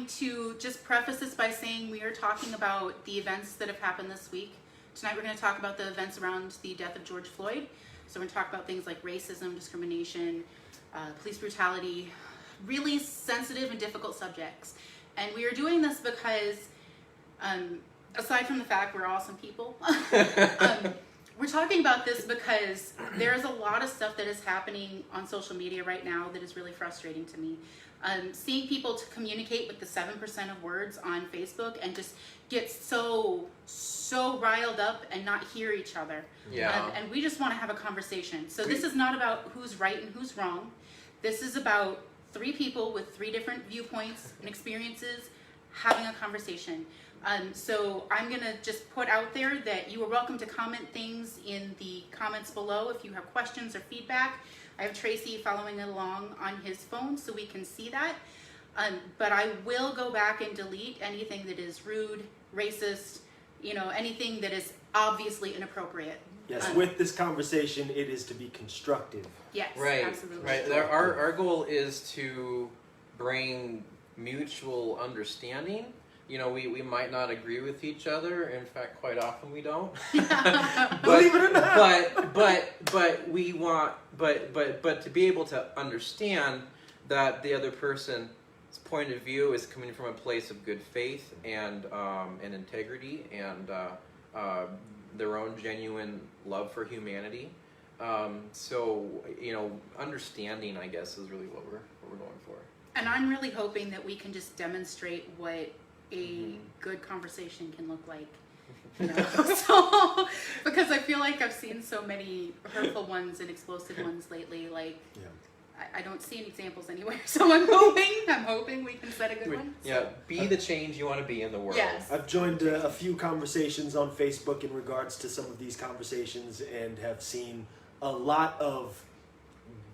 going to just preface this by saying we are talking about the events that have happened this week. Tonight we're going to talk about the events around the death of George Floyd. So we're going to talk about things like racism, discrimination, police brutality, really sensitive and difficult subjects. And we are doing this because, aside from the fact we're awesome people, we're talking about this because there's a lot of stuff that is happening on social media right now that is really frustrating to me. Seeing people to communicate with the 7% of words on Facebook and just get so riled up and not hear each other. Yeah. And we just want to have a conversation. So this is not about who's right and who's wrong. This is about three people with three different viewpoints and experiences having a conversation. So I'm going to just put out there that you are welcome to comment things in the comments below if you have questions or feedback. I have Tracy following along on his phone so we can see that. But I will go back and delete anything that is rude, racist, anything that is obviously inappropriate. Yes, with this conversation, it is to be constructive. Yes, right, absolutely. Right. Our goal is to bring mutual understanding. We might not agree with each other. In fact, quite often we don't. Believe it or not. But we want, but to be able to understand that the other person's point of view is coming from a place of good faith and integrity and their own genuine love for humanity. So understanding, I guess, is really what we're going for. And I'm really hoping that we can just demonstrate what a good conversation can look like. So, because I feel like I've seen so many hurtful ones and explosive ones lately. I don't see any examples anywhere. So I'm hoping we can set a good one. Yeah, be the change you want to be in the world. Yes. I've joined a few conversations on Facebook in regards to some of these conversations and have seen a lot of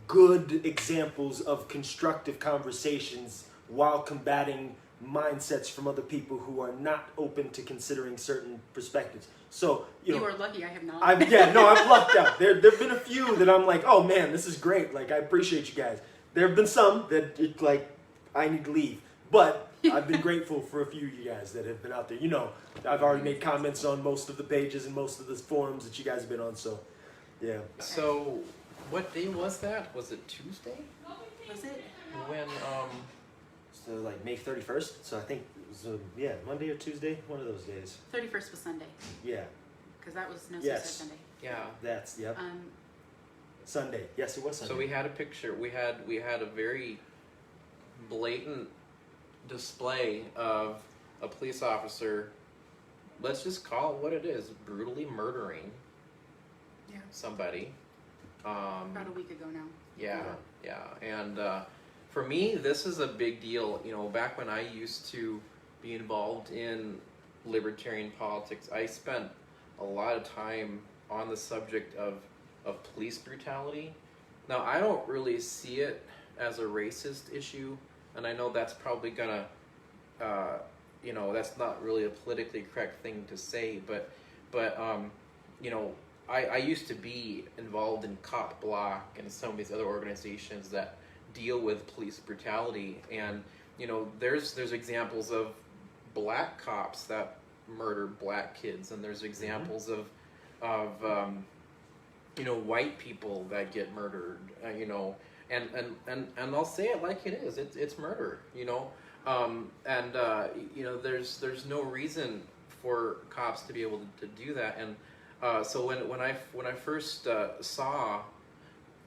good examples of constructive conversations while combating mindsets from other people who are not open to considering certain perspectives. So you are lucky I have not. I've lucked out. There've been a few that I'm like, oh man, this is great. Like, I appreciate you guys. There have been some that it's like I need to leave, but I've been grateful for a few of you guys that have been out there. I've already made comments on most of the pages and most of the forums that you guys have been on. So yeah. So what day was that? Was it Tuesday? Was it? When So like May 31st. So I think it was Monday or Tuesday, one of those days. 31st was Sunday. Yeah. Because that was no Yes. Suicide Sunday. yeah. That's Sunday. Yes, it was Sunday. So we had a picture. We had a very blatant display of a police officer. Let's just call it what it is: brutally murdering somebody. About a week ago now. Yeah. And for me, this is a big deal. Back when I used to be involved in libertarian politics, I spent a lot of time on the subject of police brutality. Now, I don't really see it as a racist issue, and I know that's probably gonna, that's not really a politically correct thing to say, but I used to be involved in Cop Block and some of these other organizations that deal with police brutality, and there's examples of black cops that murder black kids, and there's examples of white people that get murdered, and I'll say it like it is. It's murder, there's no reason for cops to be able to do that. And so when I first saw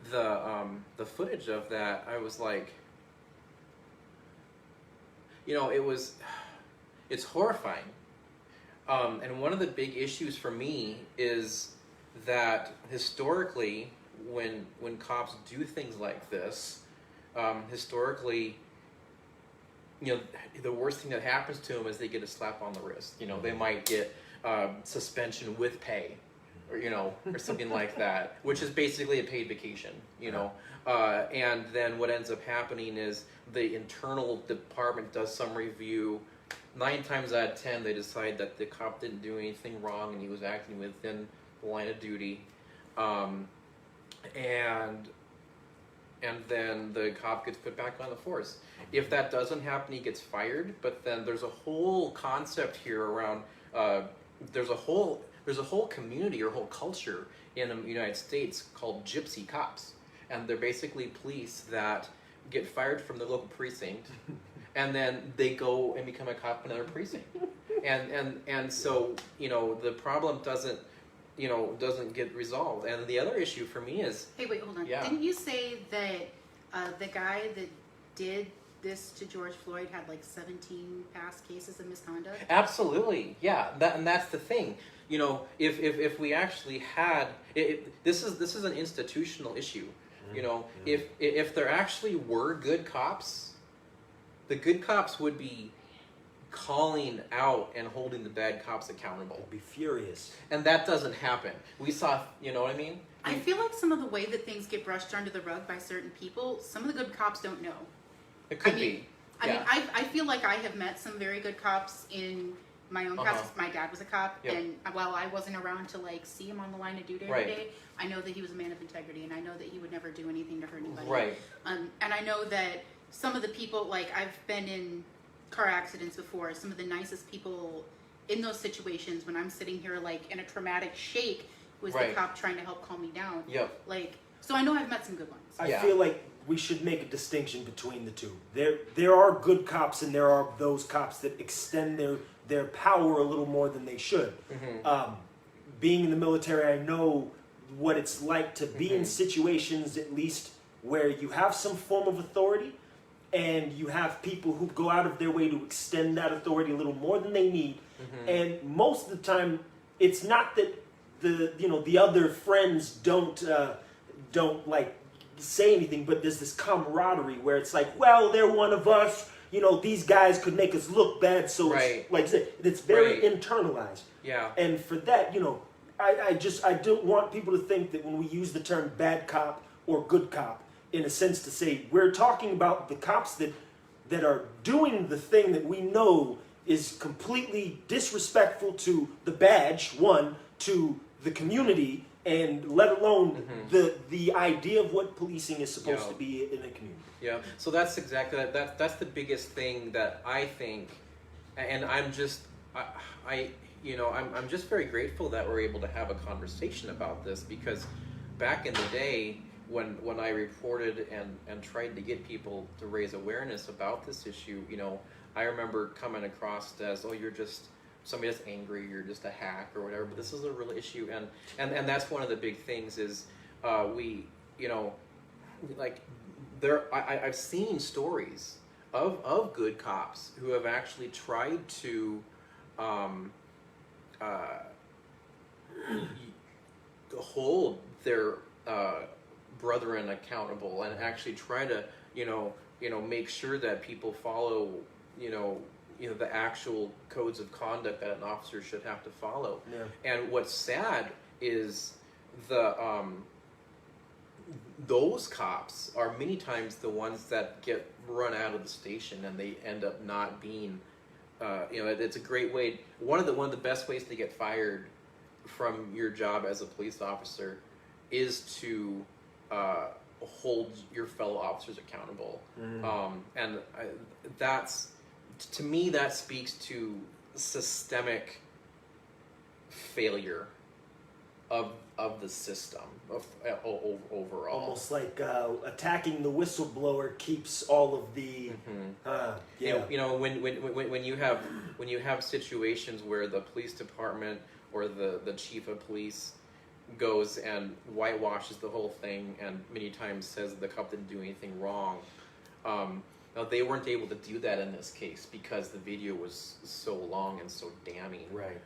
the footage of that, I was like, it's horrifying. And one of the big issues for me is that historically, when cops do things like this, historically, the worst thing that happens to them is they get a slap on the wrist. They might get suspension with pay, or something like that, which is basically a paid vacation, and then what ends up happening is the internal department does some review. 9 times out of 10, they decide that the cop didn't do anything wrong and he was acting within the line of duty, and and then the cop gets put back on the force. If that doesn't happen, he gets fired. But then there's a whole concept here around. There's a whole community or whole culture in the United States called gypsy cops, and they're basically police that get fired from the local precinct, and then they go and become a cop in another precinct, and so the problem doesn't get resolved. And the other issue for me is, hey, wait, hold on. Yeah. Didn't you say that the guy that did this to George Floyd had like 17 past cases of misconduct? absolutely, yeah, that's the thing. If we actually had this is an institutional issue. If there actually were good cops, the good cops would be calling out and holding the bad cops accountable. I'd be furious. And that doesn't happen. We saw, you know what I mean? I feel like some of the way that things get brushed under the rug by certain people, some of the good cops don't know. It could I be. mean, I feel like I have met some very good cops in my own past. My dad was a cop, Yep. and while I wasn't around to like see him on the line of duty every Right. day, I know that he was a man of integrity, and I know that he would never do anything to hurt anybody. Right. And I know that some of the people, like I've been in car accidents before, some of the nicest people in those situations when I'm sitting here like in a traumatic shake was Right. the cop trying to help calm me down. Yep. Like, so I know I've met some good ones. I Yeah. feel like we should make a distinction between the two. There are good cops, and there are those cops that extend their power a little more than they should. Being in the military, I know what it's like to be in situations, at least, where you have some form of authority, and you have people who go out of their way to extend that authority a little more than they need. And most of the time, it's not that the other friends don't like say anything, but there's this camaraderie where it's like, well, they're one of us. These guys could make us look bad, so Right. it's, like I said, it's very Right. internalized. Yeah. And for that, I don't want people to think that when we use the term bad cop or good cop, in a sense to say we're talking about the cops that are doing the thing that we know is completely disrespectful to the badge, one, to the community, and let alone the idea of what policing is supposed Yeah. to be in a community. Yeah, so that's exactly that. That's the biggest thing that I think, and I'm just, I'm just very grateful that we're able to have a conversation about this, because back in the day when I reported and tried to get people to raise awareness about this issue, I remember coming across as, oh, you're just somebody that's angry, you're just a hack or whatever. But this is a real issue, and that's one of the big things is I've seen stories of good cops who have actually tried to hold their brethren accountable and actually try to make sure that people follow the actual codes of conduct that an officer should have to follow. Yeah. And what's sad is those cops are many times the ones that get run out of the station, and they end up not being it's a great way, one of the best ways to get fired from your job as a police officer is to hold your fellow officers accountable. And that's, to me, that speaks to systemic failure of the system overall. Almost like attacking the whistleblower keeps all of the when you have situations where the police department or the chief of police goes and whitewashes the whole thing and many times says the cop didn't do anything wrong. Now, they weren't able to do that in this case because the video was so long and so damning. Right.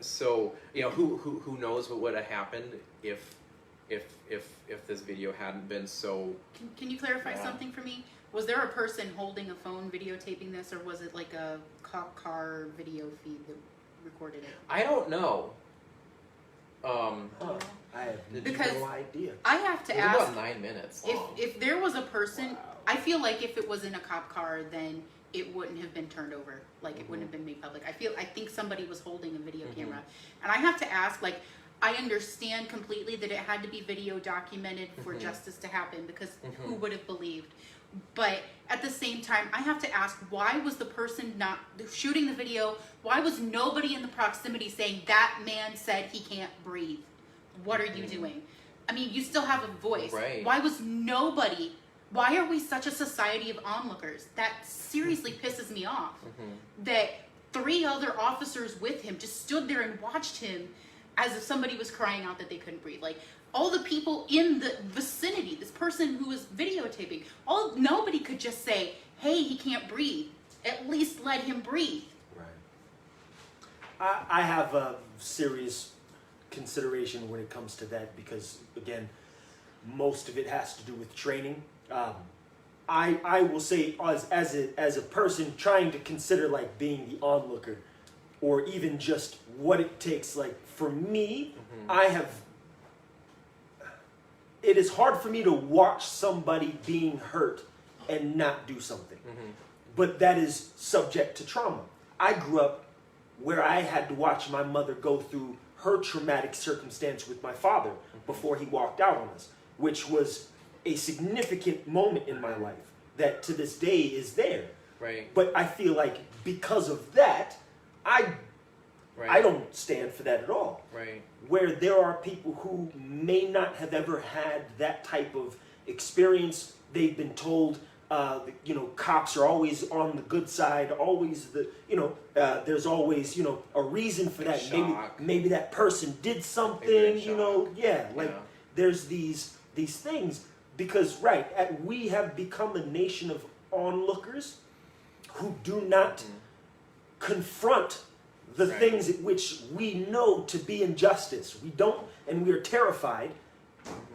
So who knows what would have happened if this video hadn't been so. Can you clarify something for me? Was there a person holding a phone videotaping this, or was it like a cop car video feed that recorded it? I don't know. I have Because no idea. I have to It was ask, about 9 minutes long. if there was a person, I feel like if it was in a cop car, then it wouldn't have been turned over. Like, it wouldn't have been made public. I think somebody was holding a video camera. And I have to ask, like, I understand completely that it had to be video documented for justice to happen, because who would have believed? But at the same time, I have to ask, why was the person not shooting the video? Why was nobody in the proximity saying, that man said he can't breathe? What are you doing? I mean, you still have a voice. Right. Why was nobody? Why are we such a society of onlookers? That seriously pisses me off. That 3 other officers with him just stood there and watched him as if somebody was crying out that they couldn't breathe. Like, all the people in the vicinity, this person who was videotaping, nobody could just say, hey, he can't breathe. At least let him breathe. Right. I have a serious consideration when it comes to that, because, again, most of it has to do with training. I will say, as a person trying to consider, like, being the onlooker, or even just what it takes, like, for me, it is hard for me to watch somebody being hurt and not do something. But that is subject to trauma. I grew up where I had to watch my mother go through her traumatic circumstance with my father before he walked out on us, which was a significant moment in my life that to this day is there. Right. But I feel like because of that, I don't stand for that at all. Right. Where there are people who may not have ever had that type of experience. They've been told, cops are always on the good side, always there's always, a reason for that. Maybe that person did something, there's these things, because, we have become a nation of onlookers who do not confront the things at which we know to be injustice. We don't, and we are terrified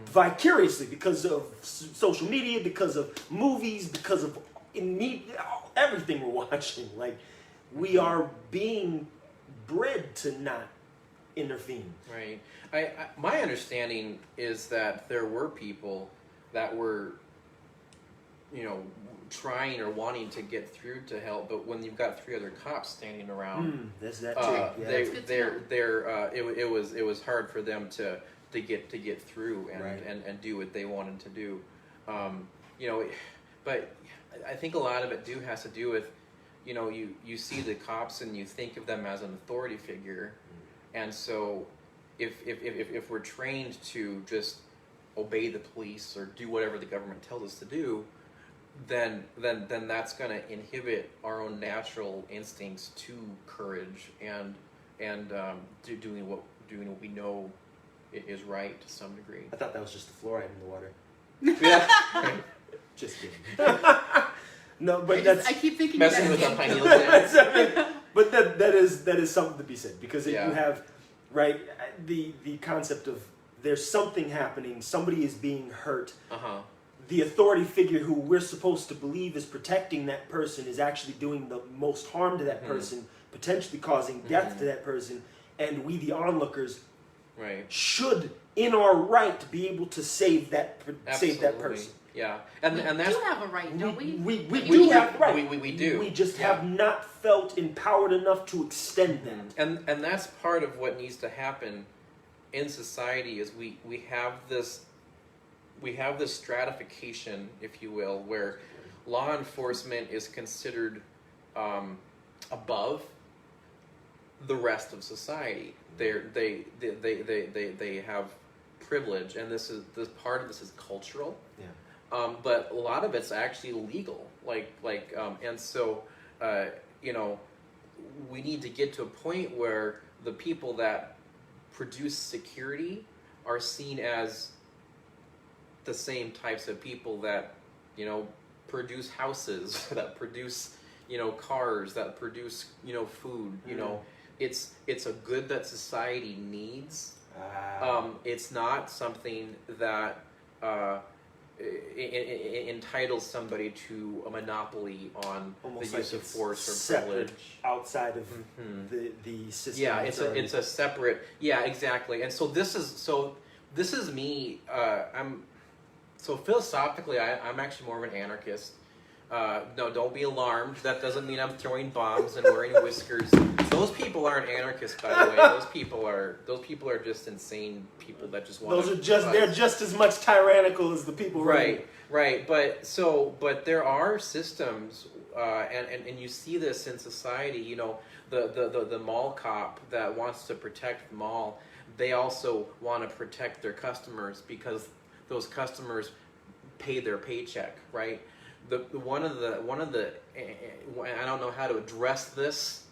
vicariously because of social media, because of movies, because of everything we're watching. Like, we are being bred to not intervene. Right. My understanding is that there were people that were, trying or wanting to get through to help, but when you've got 3 other cops standing around, there's that too. It was hard for them to get through and do what they wanted to do. But I think a lot of it has to do with, you see the cops and you think of them as an authority figure, and so if we're trained to just obey the police or do whatever the government tells us to do, then that's going to inhibit our own natural instincts to courage and doing what we know is right to some degree. I thought that was just the fluoride in the water. Yeah. Just kidding. No, but I keep thinking messing with that the pineal gland. But that is something to be said, because you have the concept of there's something happening, somebody is being hurt. The authority figure who we're supposed to believe is protecting that person is actually doing the most harm to that person, potentially causing death to that person, and we, the onlookers, should, in our right, be able to save that person. Yeah, and that's, we do have a right, don't we? We do have a right. We do. We just have not felt empowered enough to extend that. And that's part of what needs to happen in society, is we have this stratification, if you will, where law enforcement is considered above the rest of society. They have privilege, and this part of this is cultural. But a lot of it's actually legal. And so we need to get to a point where the people that produce security are seen as the same types of people that produce houses, that produce cars, that produce food. It's a good that society needs. It's not something that entitles somebody to a monopoly on almost the use of force or separate privilege outside of the system. Yeah, it's a separate. Yeah, exactly. And so this is me. So philosophically, I'm actually more of an anarchist. No, don't be alarmed. That doesn't mean I'm throwing bombs and wearing whiskers. Those people aren't anarchists, by the way. Those people are just insane people that just want. They're just as much tyrannical as the people. Right. But there are systems, and you see this in society. You know, the mall cop that wants to protect the mall, they also want to protect their customers because those customers pay their paycheck, right? One of the I don't know how to address this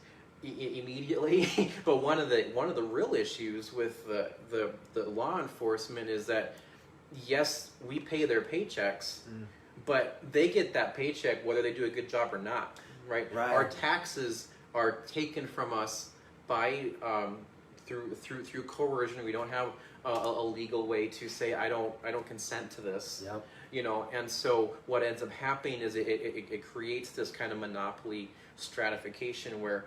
immediately, but one of the real issues with the law enforcement is that yes, we pay their paychecks, but they get that paycheck whether they do a good job or not, right? Our taxes are taken from us by through coercion. We don't have a legal way to say I don't consent to this. Yep. You know, and so what ends up happening is it creates this kind of monopoly stratification where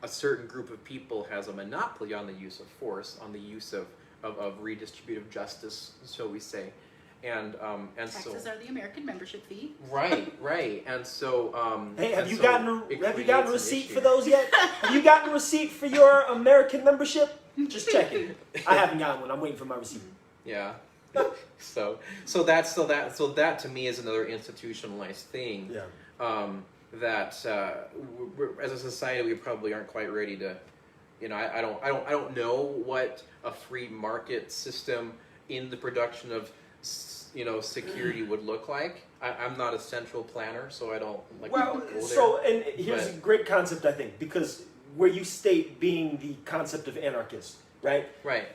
a certain group of people has a monopoly on the use of force, on the use of redistributive justice, so we say, and taxes are the American membership fee. Right, and so hey, have you so gotten a receipt for those yet? Have you gotten a receipt for your American membership? Just checking. I haven't gotten one. I'm waiting for my receipt. Yeah. So that to me is another institutionalized thing. Yeah. That we're, as a society we probably aren't quite ready to. You know, I don't know what a free market system in the production of security would look like. I'm not a central planner, so I don't like. Well, go so there. and here's a great concept I think, because where you state being the concept of anarchist, right? Right.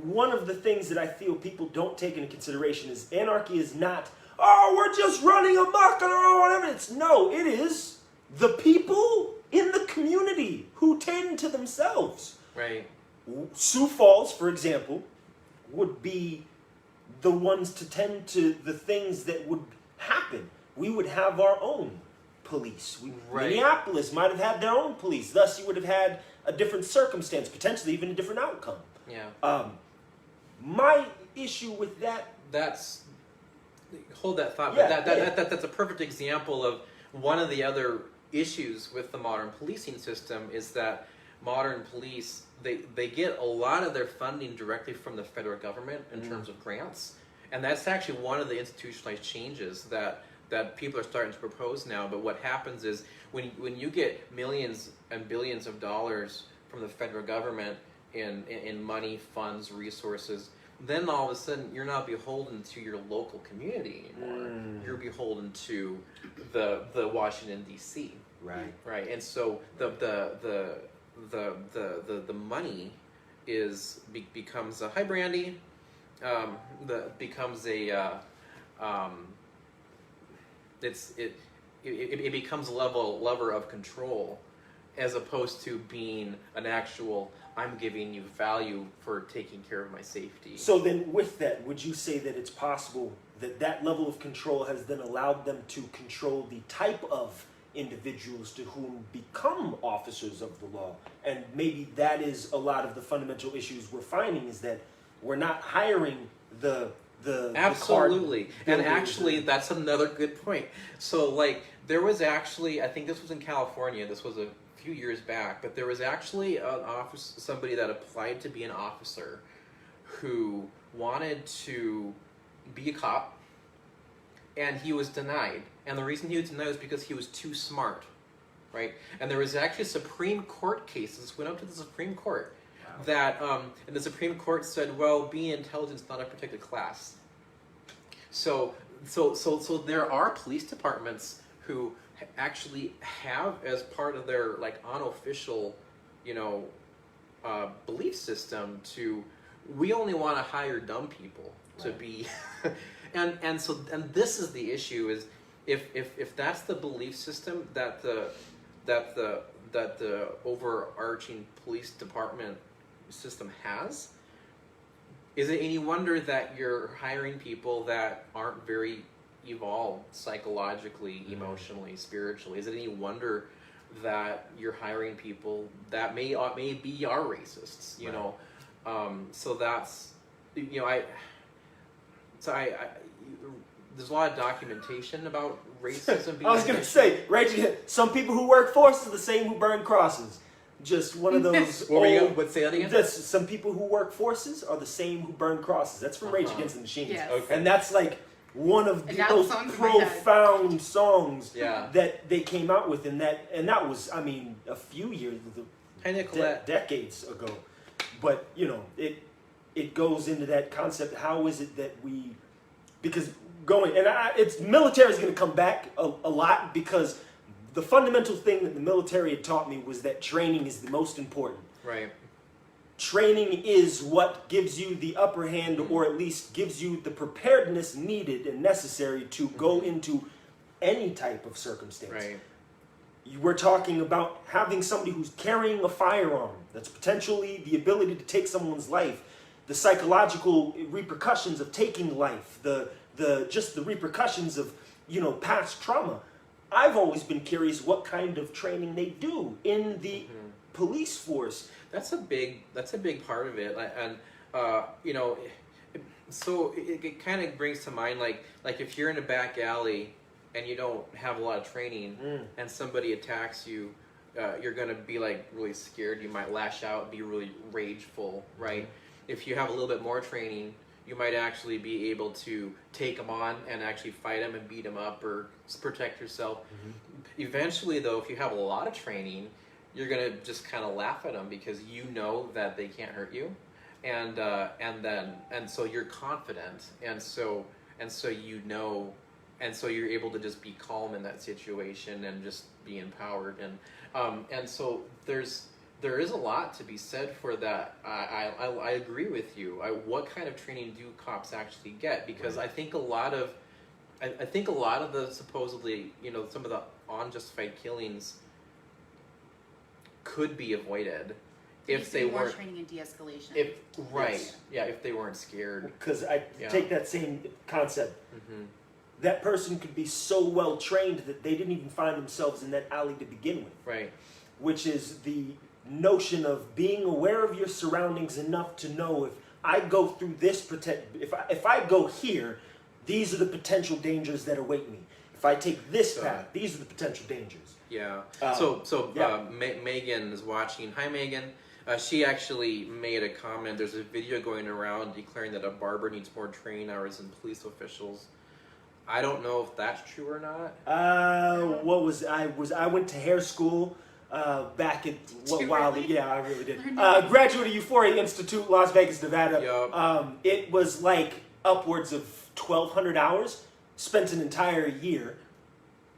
One of the things that I feel people don't take into consideration is anarchy is not, oh, we're just running amok or whatever. No, it is the people in the community who tend to themselves. Right. Sioux Falls, for example, would be the ones to tend to the things that would happen. We would have our own police. Right. Minneapolis might have had their own police. Thus, you would have had a different circumstance, potentially even a different outcome. Yeah. My issue with that... Hold that thought. Yeah, but that's a perfect example of one of the other issues with the modern policing system is that modern police, they get a lot of their funding directly from the federal government in terms of grants. And that's actually one of the institutionalized changes that people are starting to propose now. But what happens is when you get millions and billions of dollars from the federal government in money, funds, resources, then all of a sudden you're not beholden to your local community anymore. You're beholden to the Washington D.C. Right. And so the money becomes a hi Brandy. Becomes a it becomes a lever of control, as opposed to being an actual I'm giving you value for taking care of my safety. So then with that, would you say that it's possible that level of control has then allowed them to control the type of individuals to whom become officers of the law? And maybe that is a lot of the fundamental issues we're finding, is that we're not hiring the absolutely. And actually, that's another good point. So like there was actually, I think this was in California, this was a few years back, but there was actually somebody that applied to be an officer who wanted to be a cop, and he was denied. And the reason he was denied was because he was too smart, right? And there was actually a Supreme Court case. This went up to the Supreme Court. Wow. That and the Supreme Court said, well, being intelligent is not a protected class. So there are police departments who actually have, as part of their like unofficial, belief system, we only want to hire dumb people to be, and this is the issue, is if that's the belief system that the overarching police department system has, is it any wonder that you're hiring people that aren't very evolved psychologically, emotionally, spiritually? Is it any wonder that you're hiring people that may be are racists? So that's there's a lot of documentation about racism. Being I was going to say, some people who work forces are the same who burn crosses. Just one of those. What say that again? Some people who work forces are the same who burn crosses. That's from Rage Against the Machine. Yes. Okay. And that's like one of the And most that song's in my head. profound songs Yeah. that they came out with, and that was, I mean, a few years, Hi, Nicolette. decades ago. But you know, it goes into that concept. How is it that we, because it's military is going to come back a lot, because the fundamental thing that the military had taught me was that training is the most important. Right. Training is what gives you the upper hand, or at least gives you the preparedness needed and necessary to go into any type of circumstance. Right. We're talking about having somebody who's carrying a firearm that's potentially the ability to take someone's life, the psychological repercussions of taking life, the repercussions of, you know, past trauma. I've always been curious what kind of training they do in the police force. That's a big part of it, and you know, it kind of brings to mind like if you're in a back alley and you don't have a lot of training, and somebody attacks you, you're gonna be like really scared. You might lash out, be really rageful, right? If you have a little bit more training, you might actually be able to take them on and actually fight them and beat them up or protect yourself. Eventually, though, if you have a lot of training, you're gonna just kind of laugh at them because you know that they can't hurt you, and so you're confident, and so you know, and so you're able to just be calm in that situation and just be empowered, and so there is a lot to be said for that. I agree with you. What kind of training do cops actually get? Because I think a lot of the supposedly, you know, some of the unjustified killings could be avoided if they more weren't training and de-escalation. If they weren't scared. Because I take that same concept. That person could be so well trained that they didn't even find themselves in that alley to begin with. Right. Which is the notion of being aware of your surroundings enough to know, if I go through this if I go here, these are the potential dangers that await me. If I take this path, these are the potential dangers. Yeah. Yeah. Megan is watching. Hi, Megan. She actually made a comment. There's a video going around declaring that a barber needs more training hours than police officials. I don't know if that's true or not. I went to hair school back in Really? Yeah, I really did. Graduate of Euphoria Institute, Las Vegas, Nevada. Yep. It was like upwards of 1,200 hours. Spent an entire year,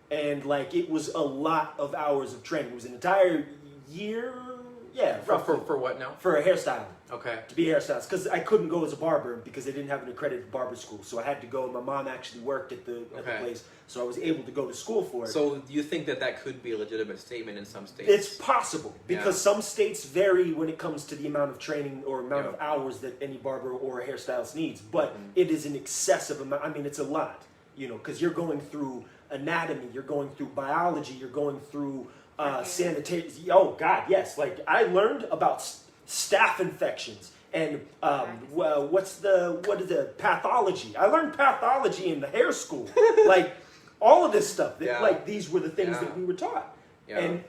and like it was a lot of hours of training. It was an entire year. Yeah, roughly. For what now? For a hairstyle. Okay. To be a hairstylist, because I couldn't go as a barber because they didn't have an accredited barber school. So I had to go. My mom actually worked at the place, so I was able to go to school for it. So you think that could be a legitimate statement in some states? It's possible, because some states vary when it comes to the amount of training or amount of hours that any barber or a hairstylist needs. But it is an excessive amount. I mean, it's a lot, you know, because you're going through anatomy, you're going through biology, you're going through sanitation. Oh God, yes. Like I learned about staph infections and what is the pathology? I learned pathology in the hair school. Like all of this stuff. Like these were the things that we were taught. And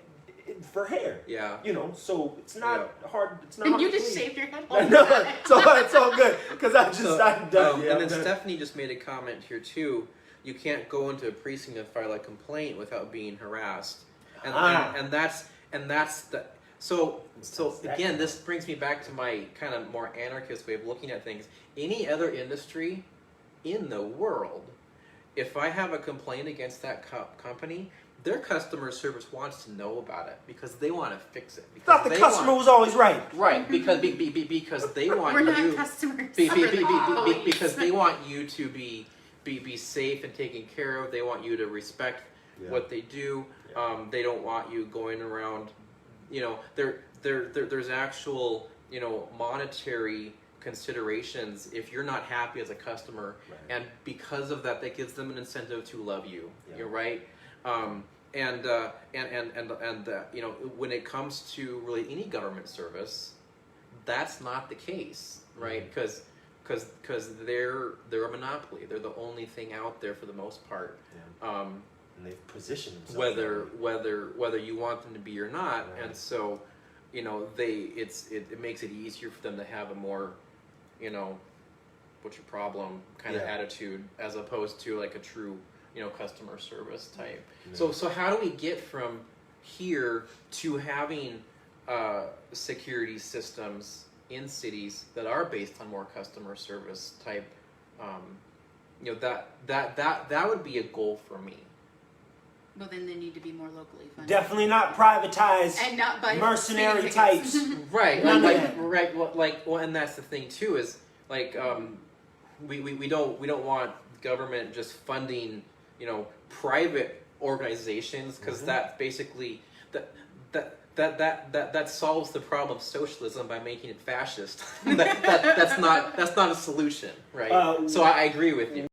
for hair. Yeah. You know, so it's not hard. It's not. And hard you to just clean. shaved your head. No, it's all good because I'm done. And then Stephanie just made a comment here too. You can't go into a precinct and file a complaint without being harassed, and that's the. So again, this brings me back to my kind of more anarchist way of looking at things. Any other industry in the world, if I have a complaint against that company, their customer service wants to know about it because they want to fix it. Thought the customer was always right. Right, because they want We're you. not customers. Because they want you to be safe and taken care of. They want you to respect what they do. They don't want you going around. You know, there's actual, you know, monetary considerations if you're not happy as a customer, and because of that, that gives them an incentive to love you. You're right. You know, when it comes to really any government service, that's not the case, right? Because because they're a monopoly. They're the only thing out there for the most part. Yeah. And they've positioned themselves Whether you want them to be or not, Right. and so, you know, it makes it easier for them to have a more, you know, what's your problem kind of Yeah. attitude, as opposed to like a true, you know, customer service type. Yeah. So how do we get from here to having security systems in cities that are based on more customer service type? You know, that would be a goal for me. Well, then they need to be more locally funded. Definitely not privatized And not by mercenary speeding types. tickets. Right, None of like that. right, well, and that's the thing too, is like we don't want government just funding, you know, private organizations, because that basically that solves the problem of socialism by making it fascist. That's not a solution, right? So I agree with you.